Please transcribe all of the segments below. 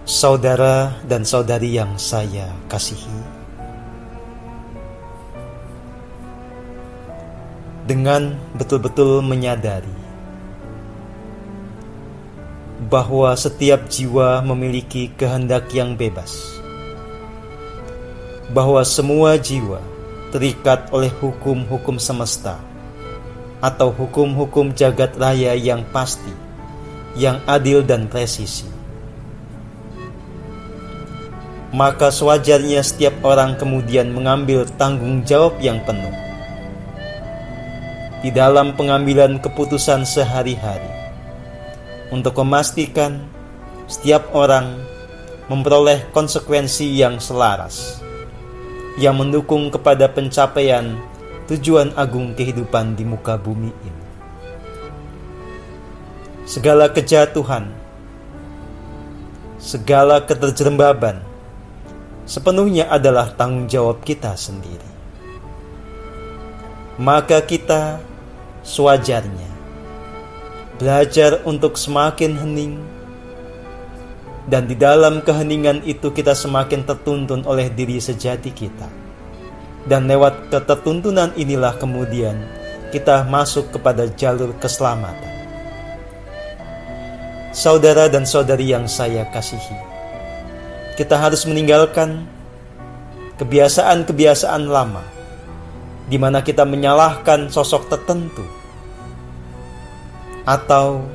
Saudara dan saudari yang saya kasihi, dengan betul-betul menyadari bahwa setiap jiwa memiliki kehendak yang bebas, bahwa semua jiwa terikat oleh hukum-hukum semesta atau hukum-hukum jagat raya yang pasti, yang adil dan presisi, maka sewajarnya setiap orang kemudian mengambil tanggung jawab yang penuh di dalam pengambilan keputusan sehari-hari untuk memastikan setiap orang memperoleh konsekuensi yang selaras, yang mendukung kepada pencapaian tujuan agung kehidupan di muka bumi ini. Segala kejatuhan, segala keterjerembaban sepenuhnya adalah tanggung jawab kita sendiri. Maka kita sewajarnya belajar untuk semakin hening, dan di dalam keheningan itu kita semakin tertuntun oleh diri sejati kita. Dan lewat ketertuntunan inilah kemudian kita masuk kepada jalur keselamatan. Saudara dan saudari yang saya kasihi, kita harus meninggalkan kebiasaan-kebiasaan lama di mana kita menyalahkan sosok tertentu, atau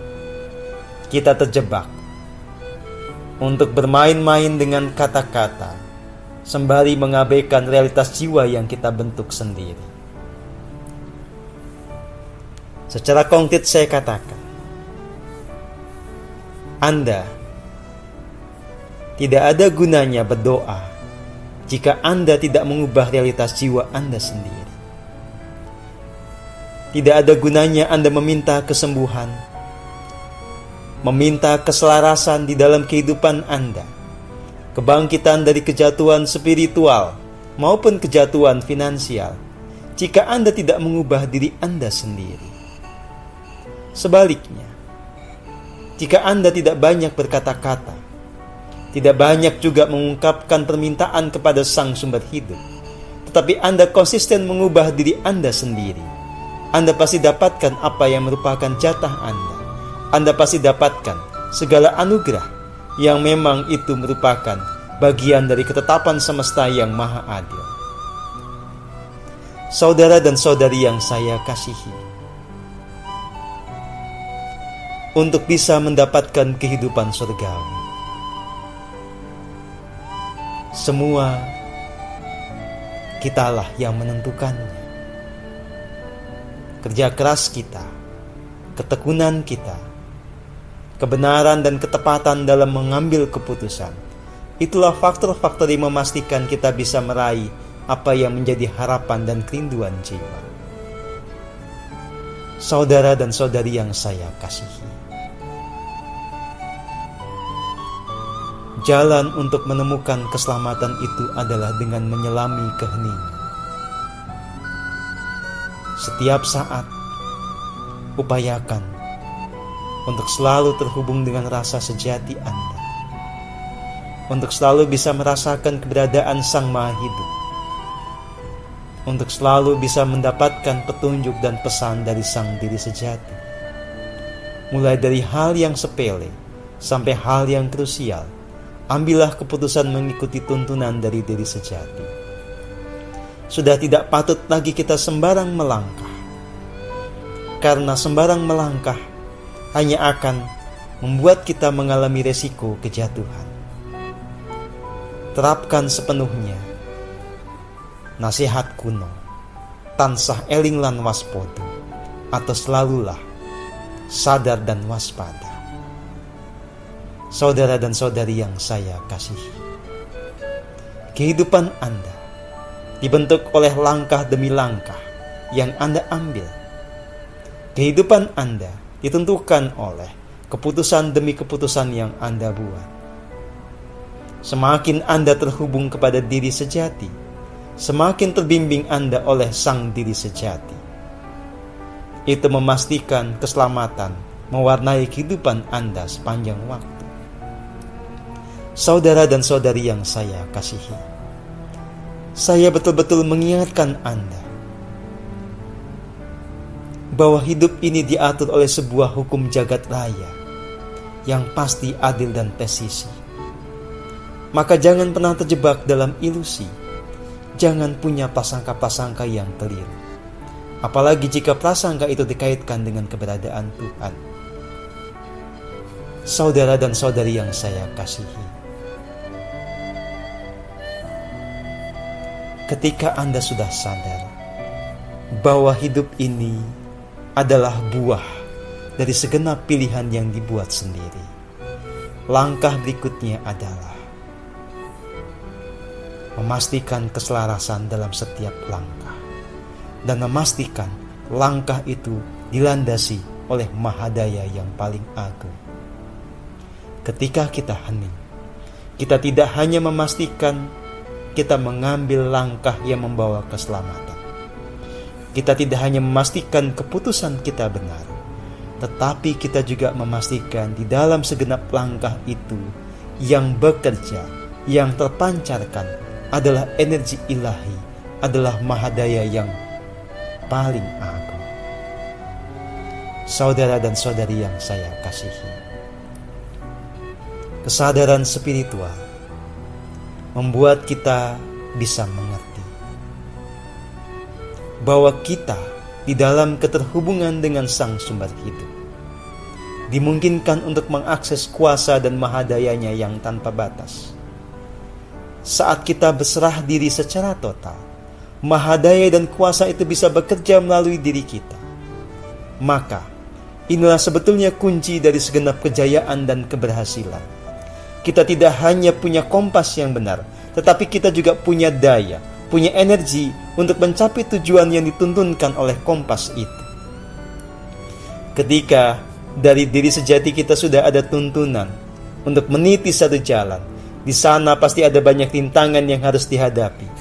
kita terjebak untuk bermain-main dengan kata-kata sembari mengabaikan realitas jiwa yang kita bentuk sendiri. Secara konkret saya katakan, Anda tidak ada gunanya berdoa jika Anda tidak mengubah realitas jiwa Anda sendiri. Tidak ada gunanya Anda meminta kesembuhan, meminta keselarasan di dalam kehidupan Anda, kebangkitan dari kejatuhan spiritual maupun kejatuhan finansial, jika Anda tidak mengubah diri Anda sendiri. Sebaliknya, jika Anda tidak banyak berkata-kata, tidak banyak juga mengungkapkan permintaan kepada Sang Sumber Hidup, tetapi Anda konsisten mengubah diri Anda sendiri, Anda pasti dapatkan apa yang merupakan jatah Anda. Anda pasti dapatkan segala anugerah yang memang itu merupakan bagian dari ketetapan semesta yang maha adil. Saudara dan saudari yang saya kasihi, untuk bisa mendapatkan kehidupan surgawi, semua kitalah yang menentukannya. Kerja keras kita, ketekunan kita, kebenaran dan ketepatan dalam mengambil keputusan, itulah faktor-faktor yang memastikan kita bisa meraih apa yang menjadi harapan dan kerinduan jiwa. Saudara dan saudari yang saya kasihi, jalan untuk menemukan keselamatan itu adalah dengan menyelami keheningan. Setiap saat, upayakan untuk selalu terhubung dengan rasa sejati Anda, untuk selalu bisa merasakan keberadaan Sang Maha Hidup, untuk selalu bisa mendapatkan petunjuk dan pesan dari Sang Diri Sejati. Mulai dari hal yang sepele sampai hal yang krusial, ambillah keputusan mengikuti tuntunan dari Diri Sejati. Sudah tidak patut lagi kita sembarang melangkah, karena sembarang melangkah hanya akan membuat kita mengalami resiko kejatuhan. Terapkan sepenuhnya nasihat kuno, tansah eling lan waspodo, atau selalulah sadar dan waspada. Saudara dan saudari yang saya kasihi, kehidupan Anda dibentuk oleh langkah demi langkah yang Anda ambil. Kehidupan Anda ditentukan oleh keputusan demi keputusan yang Anda buat. Semakin Anda terhubung kepada diri sejati, semakin terbimbing Anda oleh Sang Diri Sejati. Itu memastikan keselamatan mewarnai kehidupan Anda sepanjang waktu. Saudara dan saudari yang saya kasihi, saya betul-betul mengingatkan Anda bahwa hidup ini diatur oleh sebuah hukum jagat raya yang pasti adil dan presisi. Maka jangan pernah terjebak dalam ilusi, jangan punya prasangka-prasangka yang keliru, apalagi jika prasangka itu dikaitkan dengan keberadaan Tuhan. Saudara dan saudari yang saya kasihi, ketika Anda sudah sadar bahwa hidup ini adalah buah dari segenap pilihan yang dibuat sendiri, langkah berikutnya adalah memastikan keselarasan dalam setiap langkah, dan memastikan langkah itu dilandasi oleh Mahadaya yang paling agung. Ketika kita hening, kita tidak hanya memastikan kita mengambil langkah yang membawa keselamatan. Kita tidak hanya memastikan keputusan kita benar, tetapi kita juga memastikan di dalam segenap langkah itu yang bekerja, yang terpancarkan adalah energi ilahi, adalah Mahadaya yang paling agung. Saudara dan saudari yang saya kasihi, kesadaran spiritual membuat kita bisa mengerti bahwa kita di dalam keterhubungan dengan Sang Sumber Hidup dimungkinkan untuk mengakses kuasa dan Mahadayanya yang tanpa batas. Saat kita berserah diri secara total, Mahadaya dan kuasa itu bisa bekerja melalui diri kita. Maka inilah sebetulnya kunci dari segenap kejayaan dan keberhasilan. Kita tidak hanya punya kompas yang benar, tetapi kita juga punya daya, punya energi untuk mencapai tujuan yang dituntunkan oleh kompas itu. Ketika dari diri sejati kita sudah ada tuntunan untuk meniti satu jalan, di sana pasti ada banyak rintangan yang harus dihadapi.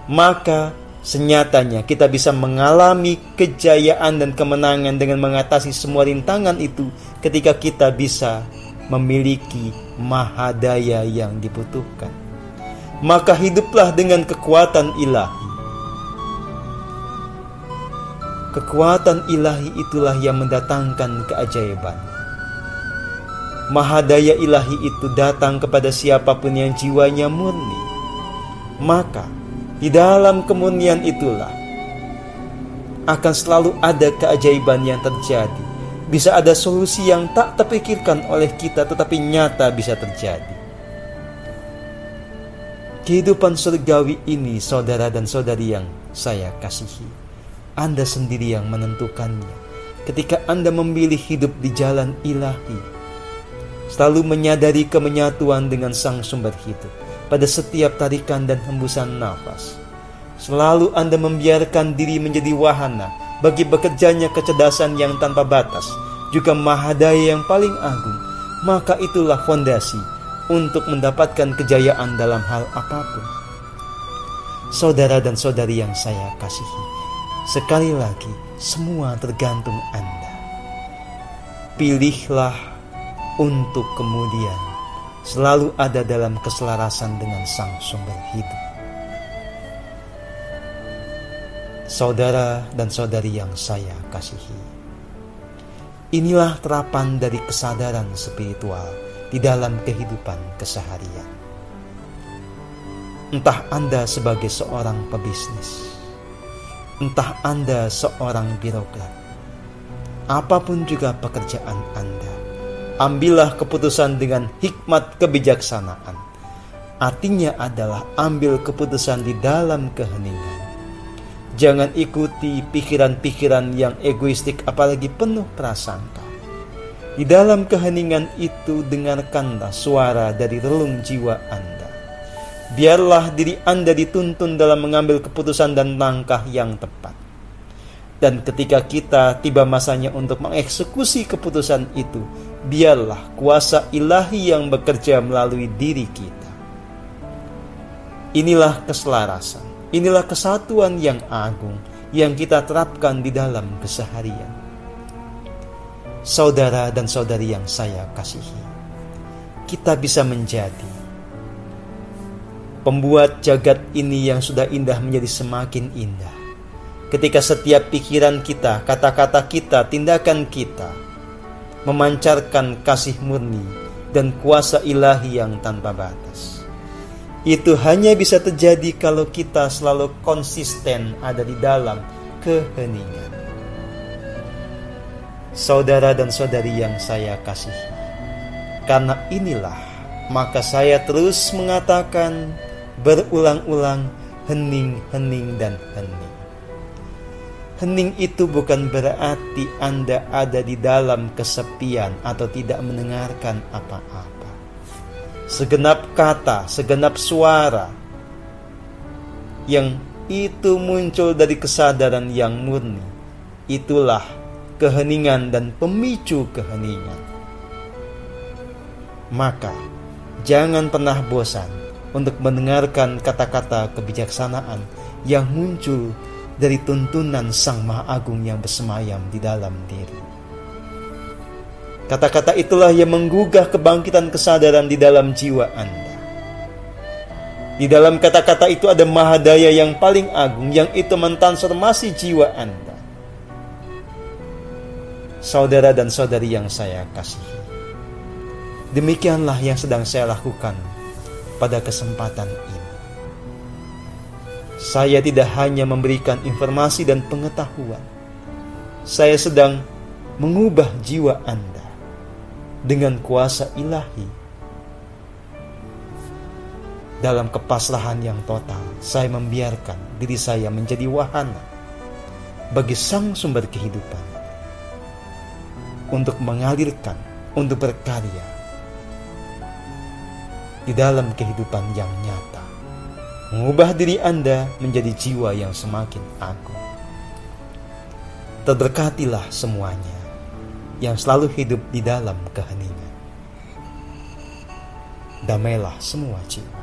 Maka senyatanya kita bisa mengalami kejayaan dan kemenangan dengan mengatasi semua rintangan itu ketika kita bisa memiliki Mahadaya yang dibutuhkan. Maka hiduplah dengan kekuatan ilahi. Kekuatan ilahi itulah yang mendatangkan keajaiban. Mahadaya ilahi itu datang kepada siapapun yang jiwanya murni. Maka di dalam kemurnian itulah akan selalu ada keajaiban yang terjadi. Bisa ada solusi yang tak terpikirkan oleh kita, tetapi nyata bisa terjadi. Kehidupan surgawi ini, saudara dan saudari yang saya kasihi, Anda sendiri yang menentukannya. Ketika Anda memilih hidup di jalan ilahi, selalu menyadari kemenyatuan dengan Sang Sumber Hidup pada setiap tarikan dan hembusan nafas. Selalu Anda membiarkan diri menjadi wahana bagi bekerjanya kecerdasan yang tanpa batas, juga Mahadaya yang paling agung. Maka itulah fondasi untuk mendapatkan kejayaan dalam hal apapun. Saudara dan saudari yang saya kasihi, sekali lagi semua tergantung Anda. Pilihlah untuk kemudian selalu ada dalam keselarasan dengan Sang Sumber Hidup. Saudara dan saudari yang saya kasihi, inilah terapan dari kesadaran spiritual di dalam kehidupan keseharian. Entah Anda sebagai seorang pebisnis, entah Anda seorang birokrat, apapun juga pekerjaan Anda, ambillah keputusan dengan hikmat kebijaksanaan. Artinya adalah ambil keputusan di dalam keheningan. Jangan ikuti pikiran-pikiran yang egoistik apalagi penuh prasangka. Di dalam keheningan itu dengarkanlah suara dari relung jiwa Anda. Biarlah diri Anda dituntun dalam mengambil keputusan dan langkah yang tepat. Dan ketika kita tiba masanya untuk mengeksekusi keputusan itu, biarlah kuasa ilahi yang bekerja melalui diri kita. Inilah keselarasan, inilah kesatuan yang agung yang kita terapkan di dalam keseharian. Saudara dan saudari yang saya kasihi, kita bisa menjadi pembuat jagat ini yang sudah indah menjadi semakin indah. Ketika setiap pikiran kita, kata-kata kita, tindakan kita memancarkan kasih murni dan kuasa ilahi yang tanpa batas. Itu hanya bisa terjadi kalau kita selalu konsisten ada di dalam keheningan. Saudara dan saudari yang saya kasihi, karena inilah maka saya terus mengatakan berulang-ulang, hening, hening, dan hening. Hening itu bukan berarti Anda ada di dalam kesepian atau tidak mendengarkan apa-apa. Segenap kata, segenap suara yang itu muncul dari kesadaran yang murni, itulah keheningan dan pemicu keheningan. Maka jangan pernah bosan untuk mendengarkan kata-kata kebijaksanaan yang muncul dari tuntunan Sang Maha Agung yang bersemayam di dalam diri. Kata-kata itulah yang menggugah kebangkitan kesadaran di dalam jiwa Anda. Di dalam kata-kata itu ada mahadaya yang paling agung, yang itu mentransformasi jiwa Anda. Saudara dan saudari yang saya kasihi, demikianlah yang sedang saya lakukan pada kesempatan ini. Saya tidak hanya memberikan informasi dan pengetahuan. Saya sedang mengubah jiwa Anda dengan kuasa ilahi. Dalam kepasrahan yang total, saya membiarkan diri saya menjadi wahana bagi Sang Sumber Kehidupan untuk mengalirkan, untuk berkarya di dalam kehidupan yang nyata, mengubah diri Anda menjadi jiwa yang semakin agung. Terberkatilah semuanya yang selalu hidup di dalam keheningan. Damailah semua jiwa.